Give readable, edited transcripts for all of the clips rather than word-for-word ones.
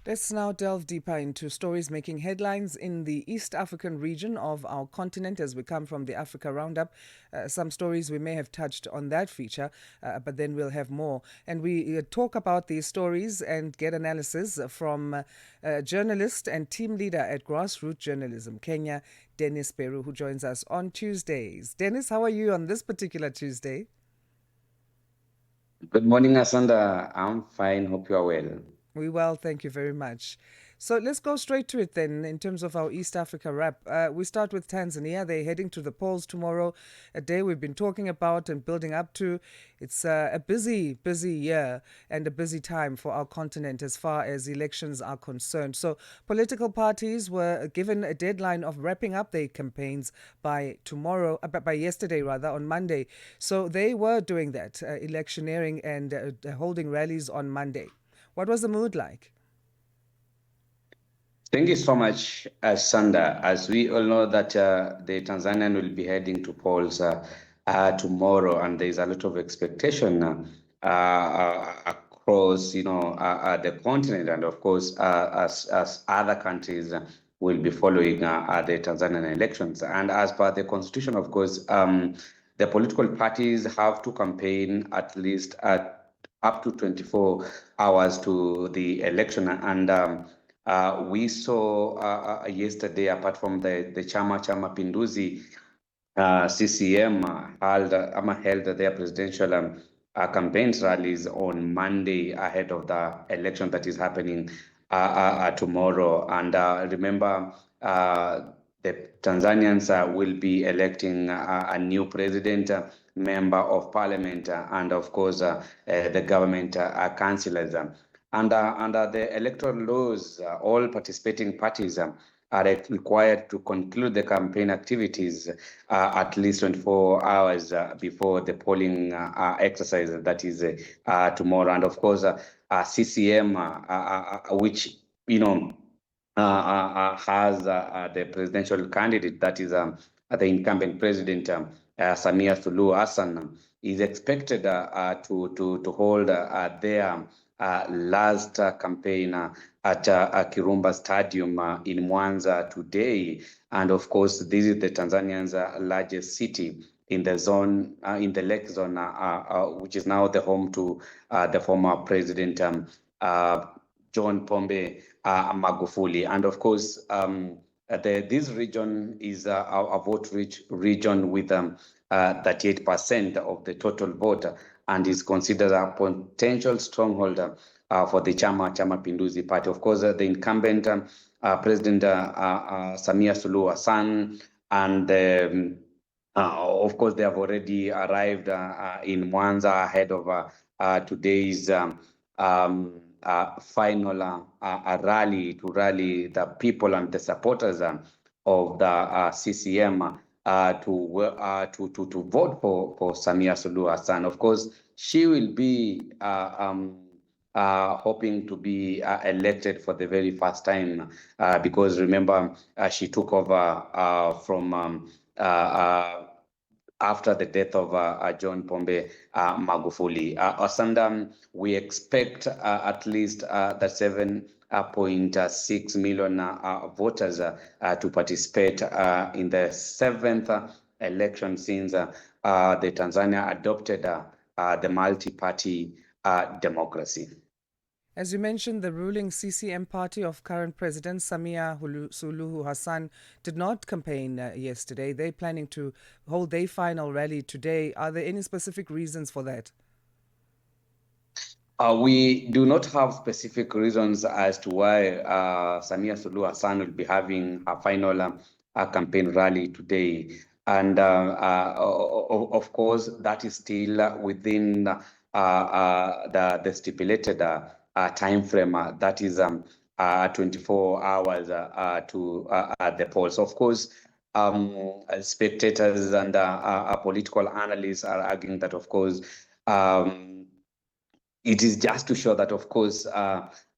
Let's now delve deeper into stories making headlines in the East African region of our continent as we come from the Africa Roundup. Some stories we may have touched on that feature, but then we'll have more. And we talk about these stories and get analysis from journalist and team leader at Grassroot Journalism Kenya, Beru, who joins us on Tuesdays. Dennis, how are you on this particular Tuesday? Good morning, Asanda. I'm fine. Hope you are well. We well, thank you very much. So let's go straight to it then in terms of our East Africa wrap. We start with Tanzania. They're heading to the polls tomorrow, a day we've been talking about and building up to. It's a busy year and a busy time for our continent as far as elections are concerned. So political parties were given a deadline of wrapping up their campaigns by tomorrow, by yesterday rather, on Monday. So they were doing that, electioneering and holding rallies on Monday. What was the mood like? Thank you so much, Asanda. As we all know that the Tanzanian will be heading to polls tomorrow, and there is a lot of expectation across, the continent, and of course, as other countries will be following the Tanzanian elections. And as per the constitution, of course, the political parties have to campaign at least up to 24 hours to the election. And we saw yesterday, apart from the Chama Pinduzi, CCM held their presidential campaigns rallies on Monday ahead of the election that is happening tomorrow. And remember, the Tanzanians will be electing a new president, member of parliament, and of course, the government councillors. Under the electoral laws, all participating parties are required to conclude the campaign activities at least 24 hours before the polling exercise that is tomorrow. And of course, CCM, which has the presidential candidate that is the incumbent president Samia Suluhu Hassan, is expected to hold their last campaign at Kirumba Stadium in Mwanza today. And of course, this is the Tanzanian's largest city in the zone, in the lake zone, which is now the home to the former president John Pombe Magufuli. And of course, this region is a vote-rich region with 38% of the total vote, and is considered a potential stronghold for the Chama Pinduzi party. Of course, the incumbent President Samia Suluhu Hassan, and of course, they have already arrived in Mwanza ahead of today's final rally to rally the people and the supporters of the CCM to vote for Samia Suluhu Hassan. Of course, she will be hoping to be elected for the very first time because remember, she took over from after the death of John Pombe Magufuli. Asanda, we expect at least the 7.6 million voters to participate in the seventh election since the Tanzania adopted the multi-party democracy. As you mentioned, the ruling CCM party of current President Samia Suluhu Hassan did not campaign yesterday. They're planning to hold their final rally today. Are there any specific reasons for that? We do not have specific reasons as to why Samia Suluhu Hassan will be having a final campaign rally today. And of course, that is still within the stipulated time frame that is 24 hours to the polls. Of course, spectators and political analysts are arguing that, of course, it is just to show that, of course,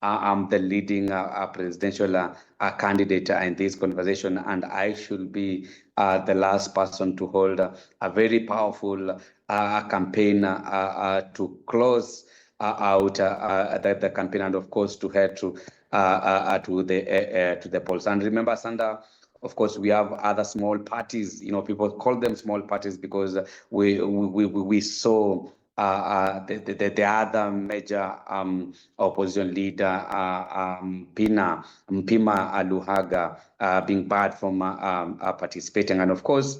I'm the leading presidential candidate in this conversation, and I should be the last person to hold a very powerful campaign to close out the campaign, and of course to head to the polls. And remember, Sanda, of course, we have other small parties. People call them small parties because we saw the other major opposition leader, Mpima Luhaga, being barred from participating. And of course,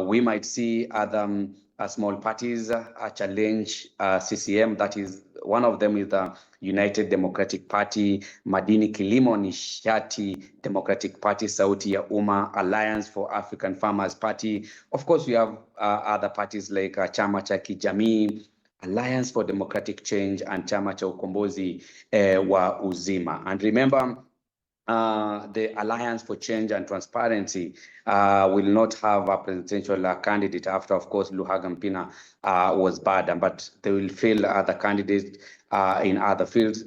we might see other small parties challenge CCM. That is, one of them is the United Democratic Party, Madini Kilimo Nishati Democratic Party, Sauti ya Umma, Alliance for African Farmers Party. Of course, we have other parties like Chama cha Kijamii, Alliance for Democratic Change, and Chama cha Ukombozi wa Uzima. And remember, the Alliance for Change and Transparency will not have a presidential candidate after, of course, Luhaga Mpina was bad, but they will fill the candidates in other fields,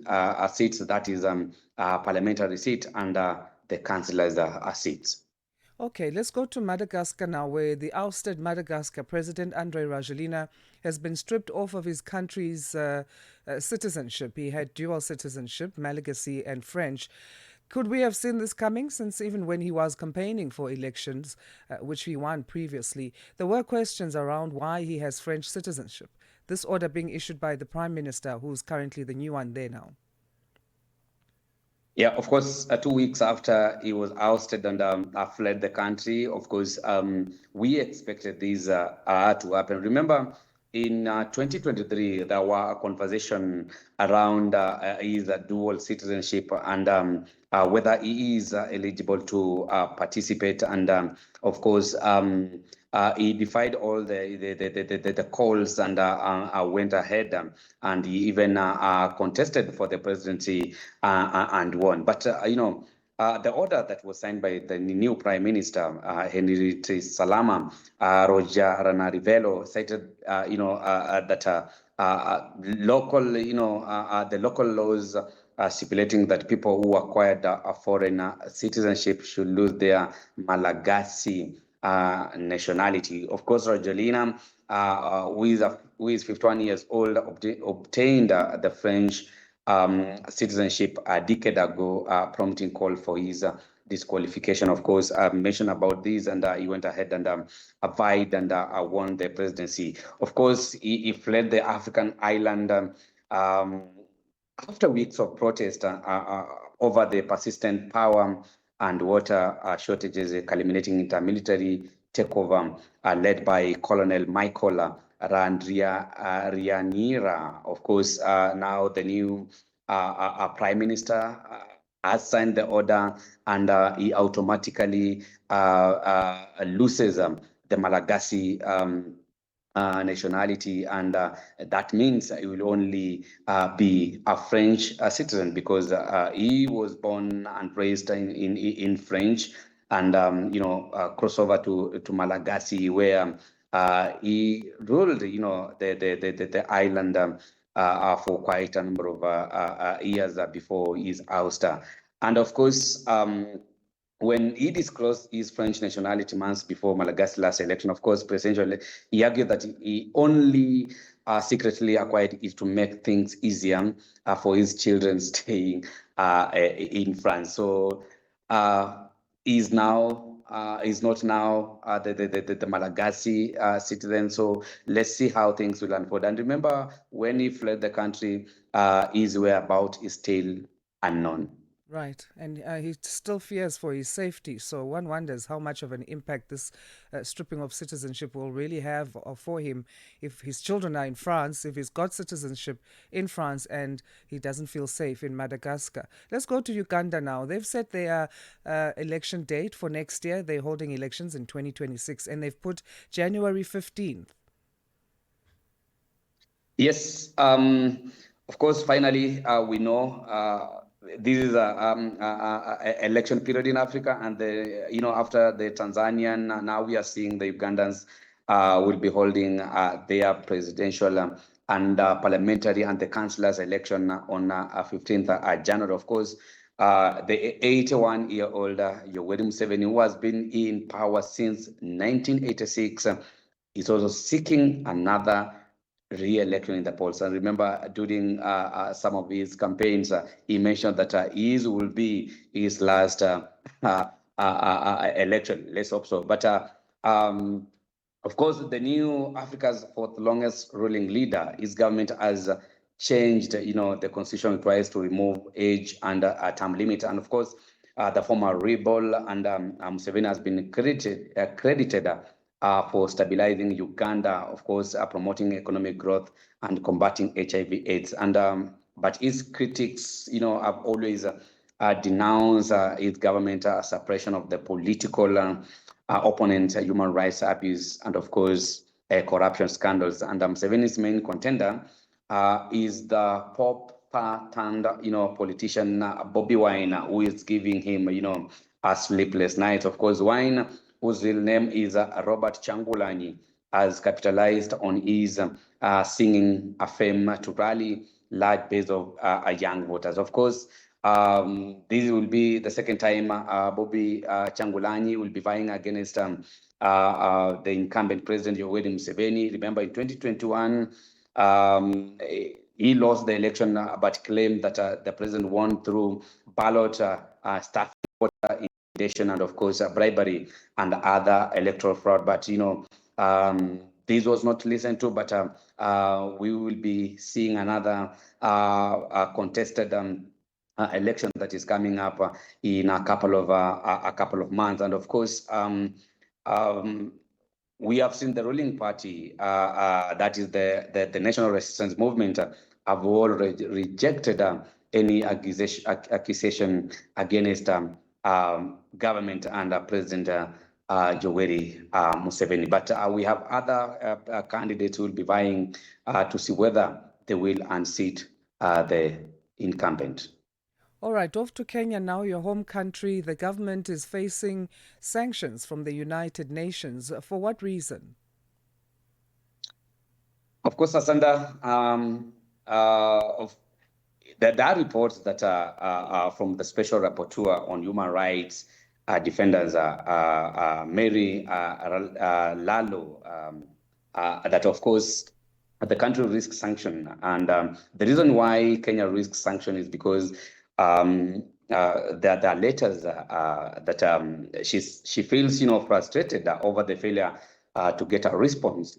seats, that is parliamentary seat and the councillors' seats. Okay, let's go to Madagascar now, where the ousted Madagascar President Andry Rajoelina has been stripped off of his country's citizenship. He had dual citizenship, Malagasy and French. Could we have seen this coming, since even when he was campaigning for elections, which he won previously, there were questions around why he has French citizenship? This order being issued by the Prime Minister, who's currently the new one there now. Yeah, of course, 2 weeks after he was ousted and fled the country, of course, we expected this to happen. Remember, in 2023, there were a conversation around his dual citizenship and whether he is eligible to participate. And of course, he defied all the calls and went ahead and he even contested for the presidency and won. But the order that was signed by the new Prime Minister, Henry Salama Roger Ranarivelo, cited, that local, the local laws stipulating that people who acquired a foreign citizenship should lose their Malagasy nationality. Of course, Rajoelina, who is 51 years old, obtained the French citizenship a decade ago, prompting call for his disqualification. Of course, I mentioned about this, and he went ahead and vied and won the presidency. Of course, he fled the African island after weeks of protest over the persistent power and water shortages, culminating in a military takeover led by Colonel Michael Randrianira. Of course, now the new Prime Minister has signed the order, and he automatically loses the Malagasy nationality, and that means he will only be a French citizen, because he was born and raised in French, and cross over to Malagasy, where he ruled the island for quite a number of years before his ouster. And of course, when he disclosed his French nationality months before Malagasy last election, of course, presidential, he argued that he only secretly acquired it to make things easier for his children staying in France. So he's now is not now the Malagasy citizen. So let's see how things will unfold. And remember, when he fled the country, his whereabouts is still unknown. Right, and he still fears for his safety. So one wonders how much of an impact this stripping of citizenship will really have for him if his children are in France, if he's got citizenship in France and he doesn't feel safe in Madagascar. Let's go to Uganda now. They've set their election date for next year. They're holding elections in 2026, and they've put January 15th. Yes, of course, finally, we know this is a election period in Africa, and after the Tanzanian, now we are seeing the Ugandans will be holding their presidential and parliamentary and the councillors election on 15th January. Of course, the 81-year-old Yoweri Museveni, who has been in power since 1986, is also seeking another re-election in the polls. And remember, during some of his campaigns, he mentioned that his will be his last election. Let's hope so. But of course, the new Africa's fourth longest ruling leader, his government has changed, the constitution twice to remove age and a term limit. And of course, the former rebel and Museveni has been credited for stabilizing Uganda, of course, promoting economic growth and combating HIV/AIDS. And but his critics, have always denounced his government suppression of the political opponents, human rights abuse, and of course, corruption scandals. And Museveni's main contender is the pop turned, politician Bobby Wine, who is giving him, a sleepless night. Of course, Wine, whose real name is Robert Changulanyi, has capitalized on his singing fame to rally large base of young voters. Of course, this will be the second time Bobby Changulanyi will be vying against the incumbent president Yoweri Museveni. Remember, in 2021, he lost the election, but claimed that the president won through ballot staff voter intimidation and, of course, bribery and other electoral fraud. But this was not listened to. But we will be seeing another contested election that is coming up in a couple of months. And of course, we have seen the ruling party, that is the National Resistance Movement, have all rejected any accusation against government and President Yoweri Museveni. But we have other candidates who will be vying to see whether they will unseat the incumbent. All right, off to Kenya now, your home country. The government is facing sanctions from the United Nations. For what reason? Of course, Asanda, there are reports that from the Special Rapporteur on Human Rights Defenders, Mary Lalo, that of course the country risks sanction. And the reason why Kenya risks sanction is because there are letters that she feels, frustrated over the failure to get a response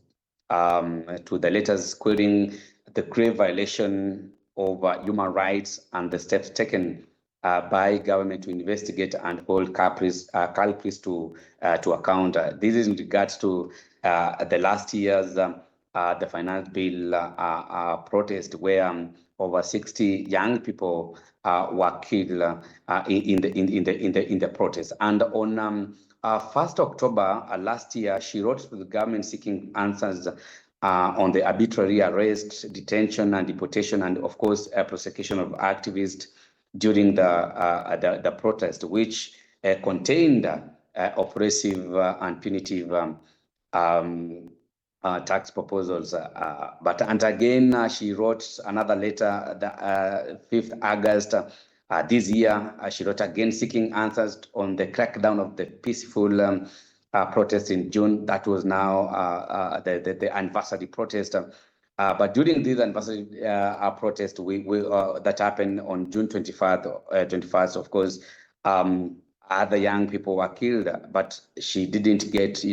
to the letters querying the grave violation of human rights and the steps taken by government to investigate and hold culprits to account. This is in regards to the last year's the finance bill protest, where over 60 young people were killed in the protest. And on 1st October last year, she wrote to the government seeking answers on the arbitrary arrest, detention, and deportation, and of course, prosecution of activists during the protest, which contained oppressive and punitive tax proposals. And again, she wrote another letter, the 5th August this year. She wrote again seeking answers on the crackdown of the peaceful protest in June. That was now the anniversary protest. But during this anniversary protest, that happened on June 21st, of course, other young people were killed, but she didn't get,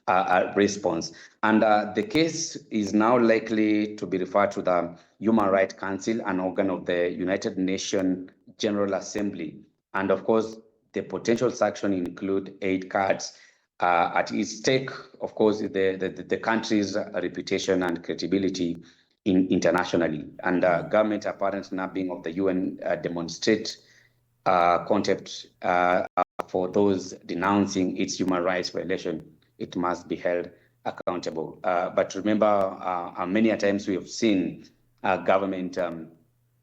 a response. And the case is now likely to be referred to the Human Rights Council, an organ of the United Nations General Assembly. And of course, the potential sanction include aid cards. At its stake, of course, the country's reputation and credibility internationally. And government apparently not being of the UN demonstrate contempt for those denouncing its human rights violation. It must be held accountable. But remember, many a times we have seen government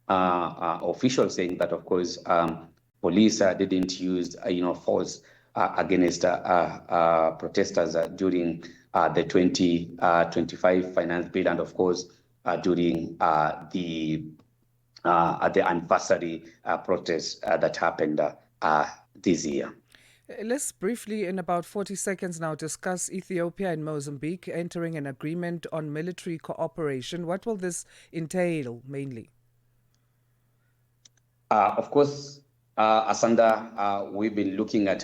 officials saying that, of course, police didn't use, force against protesters during the 2025 finance bill, and of course during the anniversary protest that happened this year. Let's briefly, in about 40 seconds now, discuss Ethiopia and Mozambique entering an agreement on military cooperation. What will this entail mainly? Of course, Asanda, we've been looking at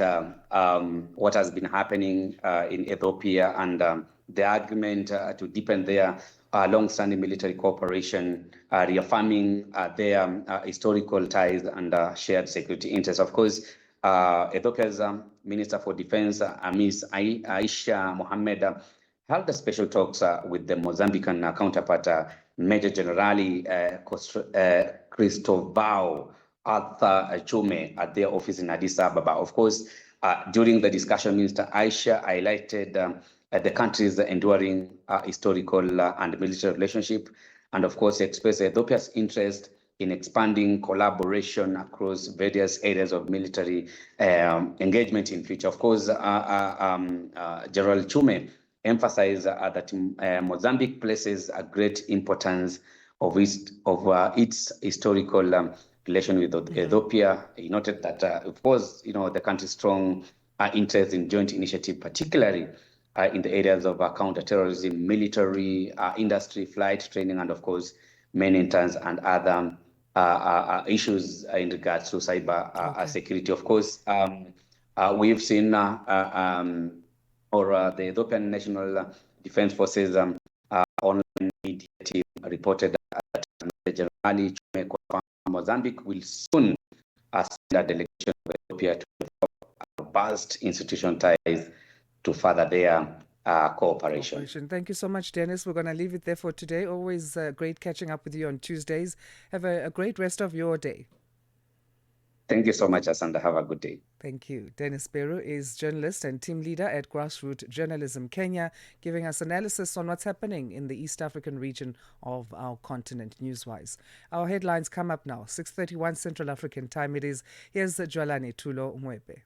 what has been happening in Ethiopia and the agreement to deepen their long-standing military cooperation, reaffirming their historical ties and shared security interests. Of course, Ethiopia's Minister for Defense, Ms. Aisha Mohammed, held a special talks with the Mozambican counterpart, Major Generali Cristovao Arthur Chume at their office in Addis Ababa. Of course, during the discussion, Minister Aisha highlighted the country's enduring historical and military relationship, and of course, expressed Ethiopia's interest in expanding collaboration across various areas of military engagement in future. Of course, General Chume emphasized that Mozambique places a great importance its historical relation with Ethiopia. He noted that, of course, the country's strong interest in joint initiative, particularly in the areas of counterterrorism, military, industry, flight training, and of course, maintenance and other issues in regards to cyber Okay. security. Of course, we've seen the Ethiopian National Defense Forces online media team reported that General Chume Mozambique will soon send a delegation of Ethiopia to robust institutional ties to further their cooperation. Thank you so much, Dennis. We're going to leave it there for today. Always great catching up with you on Tuesdays. Have a great rest of your day. Thank you so much, Asanda. Have a good day. Thank you. Dennis Beru is journalist and team leader at Grassroot Journalism Kenya, giving us analysis on what's happening in the East African region of our continent, newswise. Our headlines come up now, 6:31 Central African time it is. Here's Jwalani Tulo Mwebe.